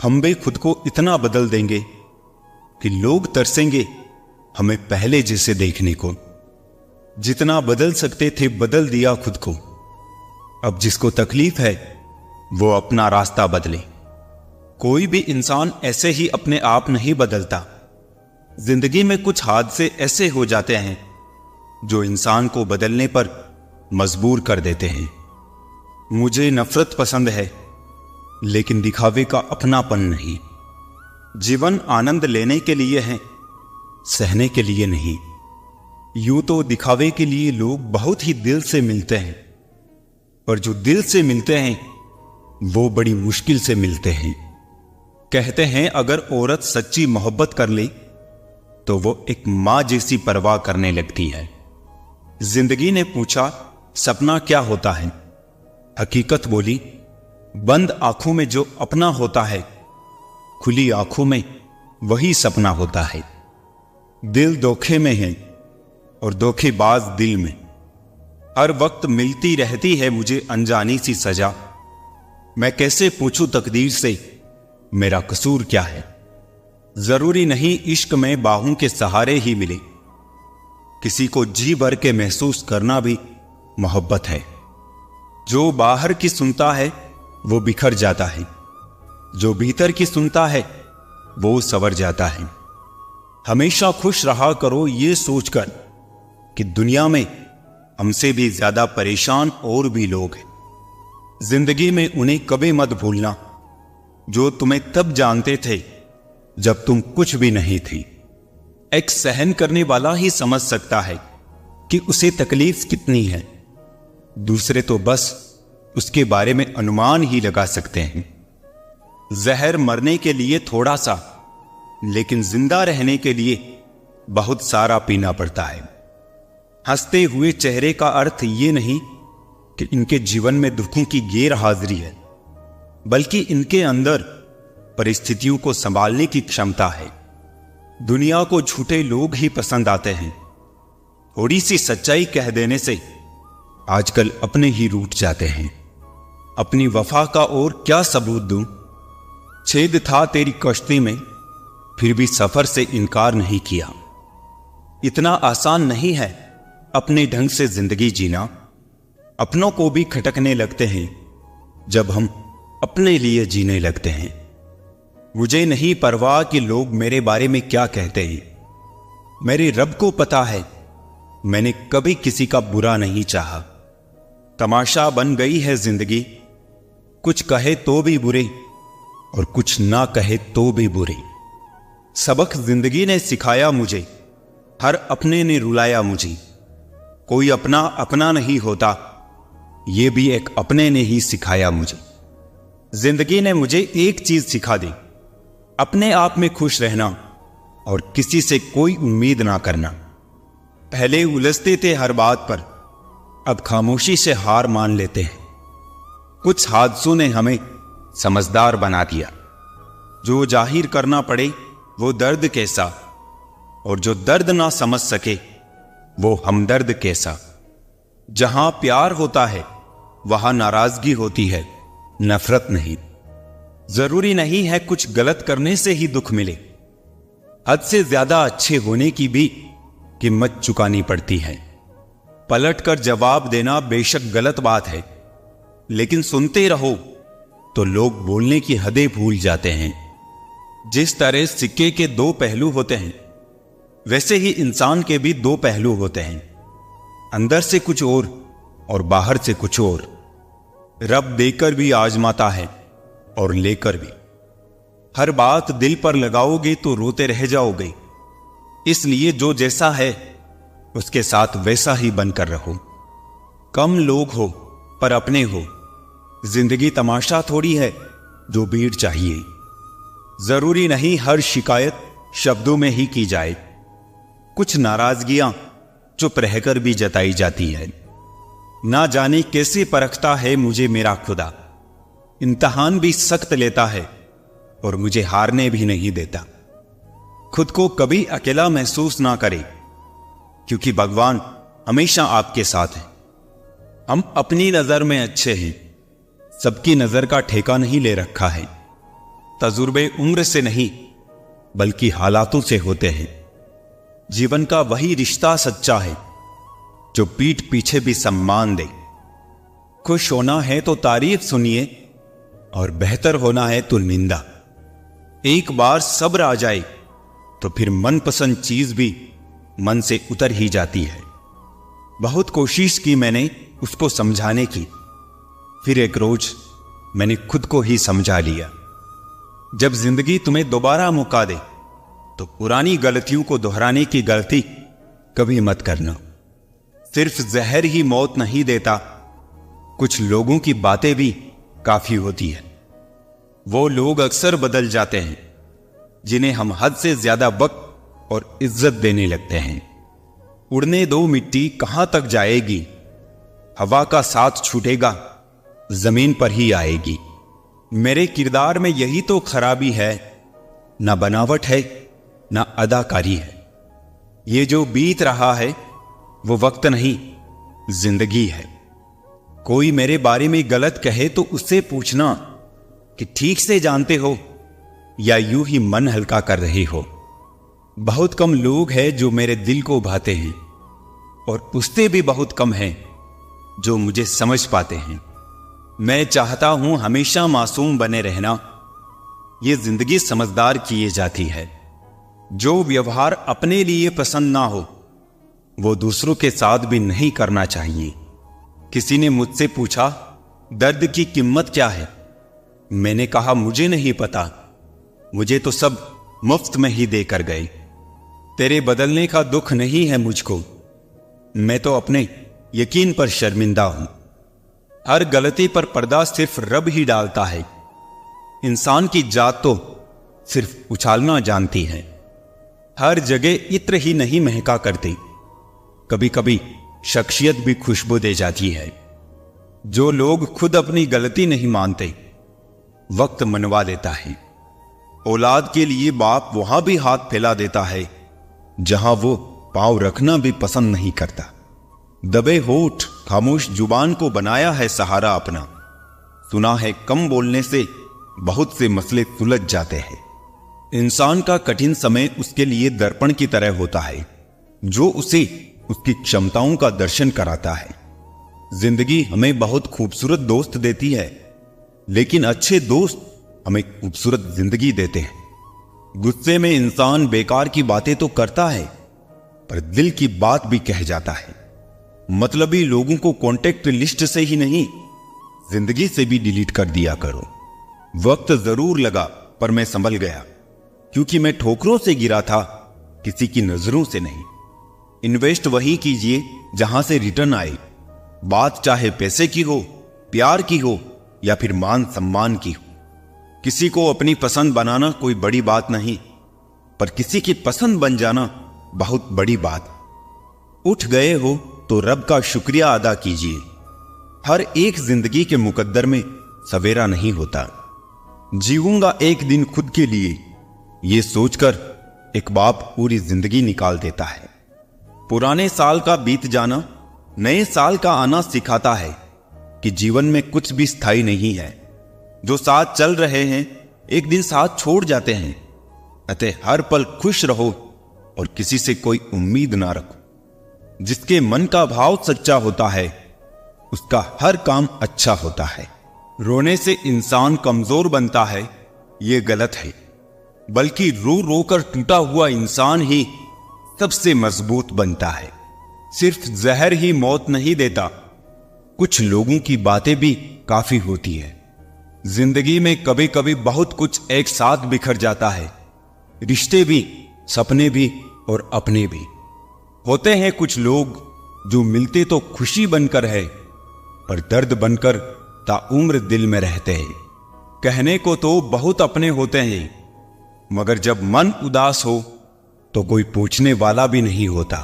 हम भी खुद को इतना बदल देंगे कि लोग तरसेंगे हमें पहले जैसे देखने को। जितना बदल सकते थे बदल दिया खुद को। अब जिसको तकलीफ है वो अपना रास्ता बदले। कोई भी इंसान ऐसे ही अपने आप नहीं बदलता। जिंदगी में कुछ हादसे ऐसे हो जाते हैं जो इंसान को बदलने पर मजबूर कर देते हैं। मुझे नफरत पसंद है, लेकिन दिखावे का अपनापन नहीं। जीवन आनंद लेने के लिए है, सहने के लिए नहीं। यूं तो दिखावे के लिए लोग बहुत ही दिल से मिलते हैं, पर जो दिल से मिलते हैं वो बड़ी मुश्किल से मिलते हैं। कहते हैं अगर औरत सच्ची मोहब्बत कर ले तो वो एक मां जैसी परवाह करने लगती है। जिंदगी ने पूछा सपना क्या होता है? हकीकत बोली बंद आंखों में जो अपना होता है, खुली आंखों में वही सपना होता है। दिल धोखे में है और धोखेबाज दिल में। हर वक्त मिलती रहती है मुझे अनजानी सी सजा। मैं कैसे पूछूं तकदीर से मेरा कसूर क्या है? जरूरी नहीं इश्क में बाहों के सहारे ही मिले। किसी को जी भर के महसूस करना भी मोहब्बत है। जो बाहर की सुनता है वो बिखर जाता है, जो भीतर की सुनता है वो संवर जाता है। हमेशा खुश रहा करो ये सोचकर कि दुनिया में हमसे भी ज्यादा परेशान और भी लोग हैं। जिंदगी में उन्हें कभी मत भूलना जो तुम्हें तब जानते थे जब तुम कुछ भी नहीं थी। एक सहन करने वाला ही समझ सकता है कि उसे तकलीफ कितनी है। दूसरे तो बस उसके बारे में अनुमान ही लगा सकते हैं। जहर मरने के लिए थोड़ा सा, लेकिन जिंदा रहने के लिए बहुत सारा पीना पड़ता है। हंसते हुए चेहरे का अर्थ ये नहीं कि इनके जीवन में दुखों की गैर हाजिरी है, बल्कि इनके अंदर परिस्थितियों को संभालने की क्षमता है। दुनिया को झूठे लोग ही पसंद आते हैं। थोड़ी सी सच्चाई कह देने से आजकल अपने ही रूठ जाते हैं। अपनी वफा का और क्या सबूत दूं? छेद था तेरी कश्ती में, फिर भी सफर से इनकार नहीं किया। इतना आसान नहीं है अपने ढंग से जिंदगी जीना। अपनों को भी खटकने लगते हैं जब हम अपने लिए जीने लगते हैं। मुझे नहीं परवाह कि लोग मेरे बारे में क्या कहते हैं। मेरे रब को पता है मैंने कभी किसी का बुरा नहीं चाहा। तमाशा बन गई है जिंदगी, कुछ कहे तो भी बुरे और कुछ ना कहे तो भी बुरे। सबक जिंदगी ने सिखाया मुझे, हर अपने ने रुलाया मुझे। कोई अपना अपना नहीं होता, ये भी एक अपने ने ही सिखाया मुझे। जिंदगी ने मुझे एक चीज सिखा दी, अपने आप में खुश रहना और किसी से कोई उम्मीद ना करना। पहले उलझते थे हर बात पर, अब खामोशी से हार मान लेते हैं। कुछ हादसों ने हमें समझदार बना दिया। जो जाहिर करना पड़े वो दर्द कैसा, और जो दर्द ना समझ सके वो हमदर्द कैसा। जहां प्यार होता है वहां नाराजगी होती है, नफरत नहीं। जरूरी नहीं है कुछ गलत करने से ही दुख मिले। हद से ज्यादा अच्छे होने की भी कीमत चुकानी पड़ती है। पलट कर जवाब देना बेशक गलत बात है, लेकिन सुनते रहो तो लोग बोलने की हदें भूल जाते हैं। जिस तरह सिक्के के दो पहलू होते हैं, वैसे ही इंसान के भी दो पहलू होते हैं। अंदर से कुछ और बाहर से कुछ और। रब देकर भी आजमाता है और लेकर भी। हर बात दिल पर लगाओगे तो रोते रह जाओगे। इसलिए जो जैसा है उसके साथ वैसा ही बनकर रहो। कम लोग हो पर अपने हो। जिंदगी तमाशा थोड़ी है जो भीड़ चाहिए। जरूरी नहीं हर शिकायत शब्दों में ही की जाए। कुछ नाराजगियां चुप रहकर भी जताई जाती है। ना जाने कैसे परखता है मुझे मेरा खुदा। इम्तिहान भी सख्त लेता है और मुझे हारने भी नहीं देता। खुद को कभी अकेला महसूस ना करे, क्योंकि भगवान हमेशा आपके साथ है। हम अपनी नजर में अच्छे हैं, सबकी नजर का ठेका नहीं ले रखा है। तजुर्बे उम्र से नहीं बल्कि हालातों से होते हैं। जीवन का वही रिश्ता सच्चा है जो पीठ पीछे भी सम्मान दे। खुश होना है तो तारीफ सुनिए और बेहतर होना है तो निंदा। एक बार सब्र आ जाए तो फिर मनपसंद चीज भी मन से उतर ही जाती है। बहुत कोशिश की मैंने उसको समझाने की, फिर एक रोज मैंने खुद को ही समझा लिया। जब जिंदगी तुम्हें दोबारा मौका दे तो पुरानी गलतियों को दोहराने की गलती कभी मत करना। सिर्फ जहर ही मौत नहीं देता, कुछ लोगों की बातें भी काफी होती है। वो लोग अक्सर बदल जाते हैं जिन्हें हम हद से ज्यादा वक्त और इज्जत देने लगते हैं। उड़ने दो मिट्टी कहां तक जाएगी, हवा का साथ छूटेगा जमीन पर ही आएगी। मेरे किरदार में यही तो खराबी है, ना बनावट है ना अदाकारी है। ये जो बीत रहा है वो वक्त नहीं जिंदगी है। कोई मेरे बारे में गलत कहे तो उससे पूछना कि ठीक से जानते हो या यूं ही मन हल्का कर रहे हो। बहुत कम लोग हैं जो मेरे दिल को भाते हैं और उससे भी बहुत कम हैं जो मुझे समझ पाते हैं। मैं चाहता हूं हमेशा मासूम बने रहना, यह जिंदगी समझदार किए जाती है। जो व्यवहार अपने लिए पसंद ना हो वो दूसरों के साथ भी नहीं करना चाहिए। किसी ने मुझसे पूछा दर्द की कीमत क्या है, मैंने कहा मुझे नहीं पता, मुझे तो सब मुफ्त में ही देकर गए। तेरे बदलने का दुख नहीं है मुझको, मैं तो अपने यकीन पर शर्मिंदा हूं। हर गलती पर पर्दा सिर्फ रब ही डालता है। इंसान की जात तो सिर्फ उछालना जानती है। हर जगह इत्र ही नहीं महका करती, कभी कभी शख्सियत भी खुशबू दे जाती है। जो लोग खुद अपनी गलती नहीं मानते वक्त मनवा देता है। औलाद के लिए बाप वहां भी हाथ फैला देता है जहां वो पांव रखना भी पसंद नहीं करता। दबे होठ खामोश जुबान को बनाया है सहारा अपना। सुना है कम बोलने से बहुत से मसले सुलझ जाते हैं। इंसान का कठिन समय उसके लिए दर्पण की तरह होता है जो उसे उसकी क्षमताओं का दर्शन कराता है। जिंदगी हमें बहुत खूबसूरत दोस्त देती है, लेकिन अच्छे दोस्त हमें खूबसूरत जिंदगी देते हैं। गुस्से में इंसान बेकार की बातें तो करता है पर दिल की बात भी कह जाता है। मतलबी लोगों को कॉन्टेक्ट लिस्ट से ही नहीं जिंदगी से भी डिलीट कर दिया करो। वक्त जरूर लगा पर मैं संभल गया, क्योंकि मैं ठोकरों से गिरा था, किसी की नजरों से नहीं। इन्वेस्ट वही कीजिए जहां से रिटर्न आए। बात चाहे पैसे की हो, प्यार की हो या फिर मान सम्मान की हो। किसी को अपनी पसंद बनाना कोई बड़ी बात नहीं, पर किसी की पसंद बन जाना बहुत बड़ी बात। उठ गए हो तो रब का शुक्रिया अदा कीजिए। हर एक जिंदगी के मुकद्दर में सवेरा नहीं होता। जीऊंगा एक दिन खुद के लिए, ये सोचकर एक बाप पूरी जिंदगी निकाल देता है। पुराने साल का बीत जाना नए साल का आना सिखाता है कि जीवन में कुछ भी स्थायी नहीं है। जो साथ चल रहे हैं एक दिन साथ छोड़ जाते हैं। अतः हर पल खुश रहो और किसी से कोई उम्मीद ना रखो। जिसके मन का भाव सच्चा होता है उसका हर काम अच्छा होता है। रोने से इंसान कमजोर बनता है यह गलत है, बल्कि रो रो कर टूटा हुआ इंसान ही सबसे मजबूत बनता है। सिर्फ जहर ही मौत नहीं देता, कुछ लोगों की बातें भी काफी होती है। जिंदगी में कभी कभी बहुत कुछ एक साथ बिखर जाता है, रिश्ते भी, सपने भी और अपने भी। होते हैं कुछ लोग जो मिलते तो खुशी बनकर है पर दर्द बनकर ताउम्र दिल में रहते हैं। कहने को तो बहुत अपने होते हैं, मगर जब मन उदास हो तो कोई पूछने वाला भी नहीं होता।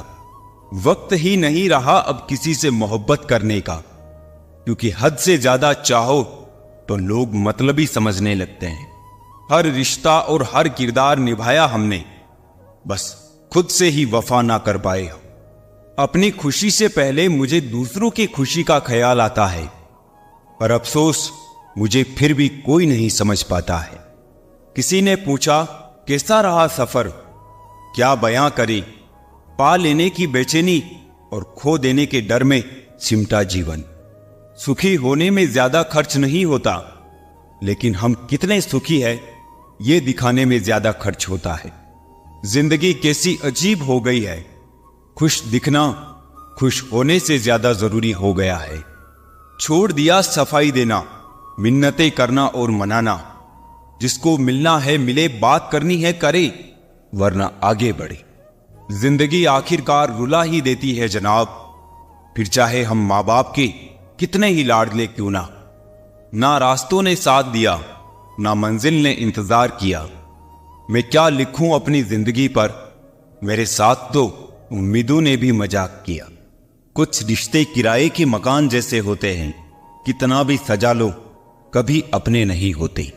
वक्त ही नहीं रहा अब किसी से मोहब्बत करने का, क्योंकि हद से ज्यादा चाहो तो लोग मतलबी समझने लगते हैं। हर रिश्ता और हर किरदार निभाया हमने, बस खुद से ही वफा ना कर पाए। अपनी खुशी से पहले मुझे दूसरों की खुशी का ख्याल आता है, पर अफसोस मुझे फिर भी कोई नहीं समझ पाता है। किसी ने पूछा कैसा रहा सफर, क्या बयां करे, पा लेने की बेचैनी और खो देने के डर में सिमटा जीवन। सुखी होने में ज्यादा खर्च नहीं होता, लेकिन हम कितने सुखी है ये दिखाने में ज्यादा खर्च होता है। जिंदगी कैसी अजीब हो गई है, खुश दिखना खुश होने से ज्यादा जरूरी हो गया है। छोड़ दिया सफाई देना, मिन्नतें करना और मनाना। जिसको मिलना है मिले, बात करनी है करे, वरना आगे बढ़े। जिंदगी आखिरकार रुला ही देती है जनाब, फिर चाहे हम माँ बाप के कितने ही लाडले क्यों ना। ना रास्तों ने साथ दिया, ना मंजिल ने इंतजार किया। मैं क्या लिखूं अपनी जिंदगी पर, मेरे साथ तो उम्मीदों ने भी मजाक किया। कुछ रिश्ते किराए के मकान जैसे होते हैं, कितना भी सजा लो कभी अपने नहीं होते।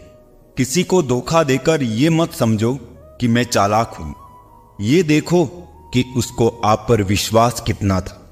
किसी को धोखा देकर ये मत समझो कि मैं चालाक हूं, ये देखो कि उसको आप पर विश्वास कितना था।